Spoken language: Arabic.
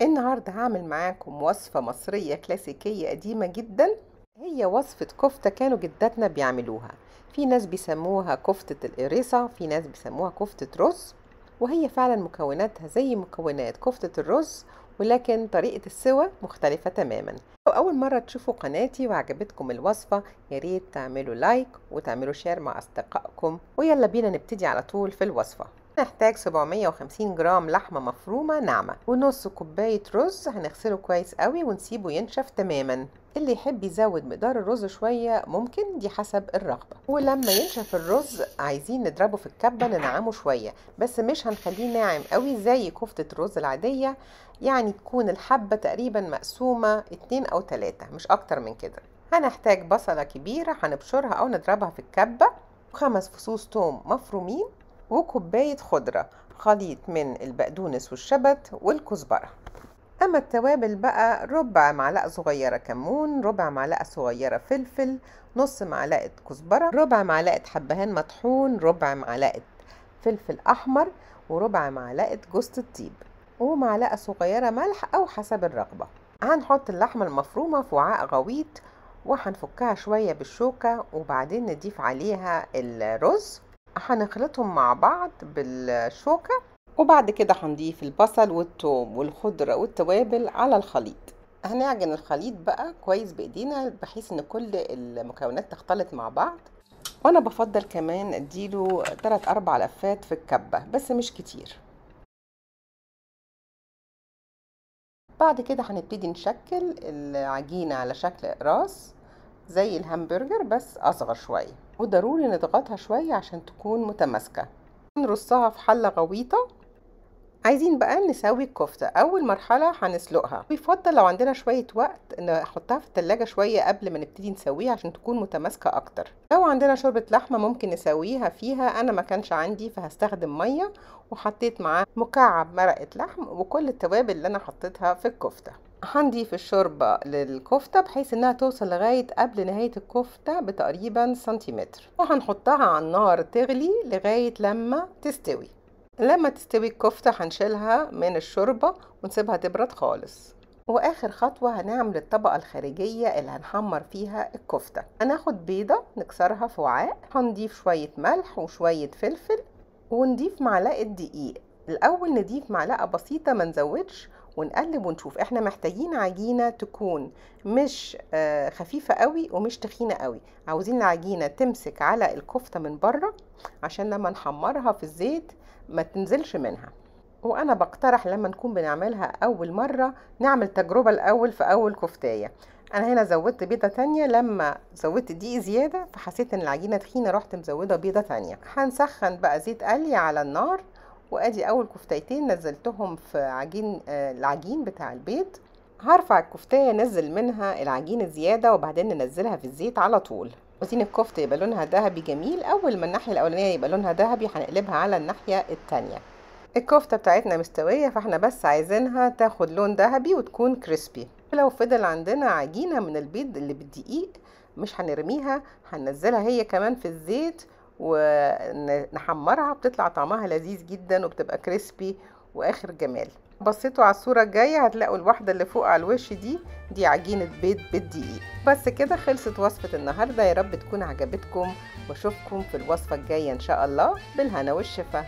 النهاردة هعمل معاكم وصفة مصرية كلاسيكية قديمة جدا. هي وصفة كفتة كانوا جداتنا بيعملوها. في ناس بيسموها كفتة القريصة، في ناس بيسموها كفتة رز، وهي فعلا مكوناتها زي مكونات كفتة الرز، ولكن طريقة السوى مختلفة تماما. لو أول مرة تشوفوا قناتي وعجبتكم الوصفة ياريت تعملوا لايك وتعملوا شير مع أصدقائكم، ويلا بينا نبتدي على طول في الوصفة. هنحتاج 750 جرام لحمة مفرومة ناعمة ونص كوباية رز، هنغسله كويس قوي ونسيبه ينشف تماما. اللي يحب يزود مقدار الرز شوية ممكن، دي حسب الرغبة. ولما ينشف الرز عايزين نضربه في الكبة ننعمه شوية، بس مش هنخليه ناعم قوي زي كفتة الرز العادية، يعني تكون الحبة تقريبا مقسومة 2 أو 3 مش أكتر من كده. هنحتاج بصلة كبيرة هنبشرها أو نضربها في الكبة، و5 فصوص توم مفرومين، وكوباية خضرة، خليط من البقدونس والشبت والكزبرة. أما التوابل بقى، ربع معلقة صغيرة كمون، ربع معلقة صغيرة فلفل، نص معلقة كزبرة، ربع معلقة حبهان مطحون، ربع معلقة فلفل أحمر، وربع معلقة جوز الطيب، ومعلقة صغيرة ملح أو حسب الرغبة. هنحط اللحمة المفرومة في وعاء غويط وهنفكها شوية بالشوكة، وبعدين نضيف عليها الرز، هنخلطهم مع بعض بالشوكة، وبعد كده هنضيف البصل والثوم والخضرة والتوابل على الخليط. هنعجن الخليط بقى كويس بايدينا بحيث ان كل المكونات تختلط مع بعض، وانا بفضل كمان اديله 3-4 لفات في الكبة بس مش كتير. بعد كده هنبتدي نشكل العجينة على شكل اقراص زي الهمبرجر بس اصغر شوية، وضروري نضغطها شوية عشان تكون متماسكة. نرصها في حلة غويطة. عايزين بقى نسوي الكفتة. اول مرحلة هنسلقها، بيفضل لو عندنا شوية وقت نحطها في التلاجة شوية قبل ما نبتدي نسويها عشان تكون متماسكة اكتر. لو عندنا شوربة لحمة ممكن نسويها فيها، انا ما كانش عندي فهستخدم مية، وحطيت معاه مكعب مرقة لحم وكل التوابل اللي انا حطيتها في الكفتة. هنضيف الشوربة للكفتة بحيث انها توصل لغاية قبل نهاية الكفتة بتقريبا سنتيمتر، وهنحطها على النار تغلي لغاية لما تستوي. لما تستوي الكفتة هنشيلها من الشوربة ونسيبها تبرد خالص. واخر خطوة هنعمل الطبقة الخارجية اللي هنحمر فيها الكفتة. هناخد بيضة نكسرها في وعاء، هنضيف شوية ملح وشوية فلفل، ونضيف معلقة دقيق. الاول نضيف معلقة بسيطة ما نزودش، ونقلب ونشوف. احنا محتاجين عجينة تكون مش خفيفة قوي ومش تخينة قوي، عاوزين العجينة تمسك على الكفتة من بره عشان لما نحمرها في الزيت ما تنزلش منها. وانا بقترح لما نكون بنعملها اول مرة نعمل تجربة الاول في اول كفتاية. انا هنا زودت بيضة تانية، لما زودت دقيق زيادة فحسيت ان العجينة تخينة رحت مزودة بيضة تانية. هنسخن بقى زيت قلي على النار، وادي اول كفتايتين نزلتهم في العجين بتاع البيض. هرفع الكفتاية انزل منها العجين الزيادة وبعدين ننزلها في الزيت على طول. عاوزين الكفتة يبقى لونها ذهبي جميل. اول ما الناحية الاولانية يبقى لونها ذهبي هنقلبها على الناحية التانية. الكفتة بتاعتنا مستوية، فاحنا بس عايزينها تاخد لون ذهبي وتكون كريسبي. لو فضل عندنا عجينة من البيض اللي بالدقيق مش هنرميها، هننزلها هي كمان في الزيت ونحمرها، بتطلع طعمها لذيذ جدا وبتبقى كريسبي واخر جمال. بصيتوا على الصورة الجاية هتلاقوا الواحدة اللي فوق على الوش دي عجينة بيض بالدقيق. بس كده خلصت وصفة النهاردة، يا رب تكون عجبتكم، واشوفكم في الوصفة الجاية ان شاء الله. بالهنا والشفا.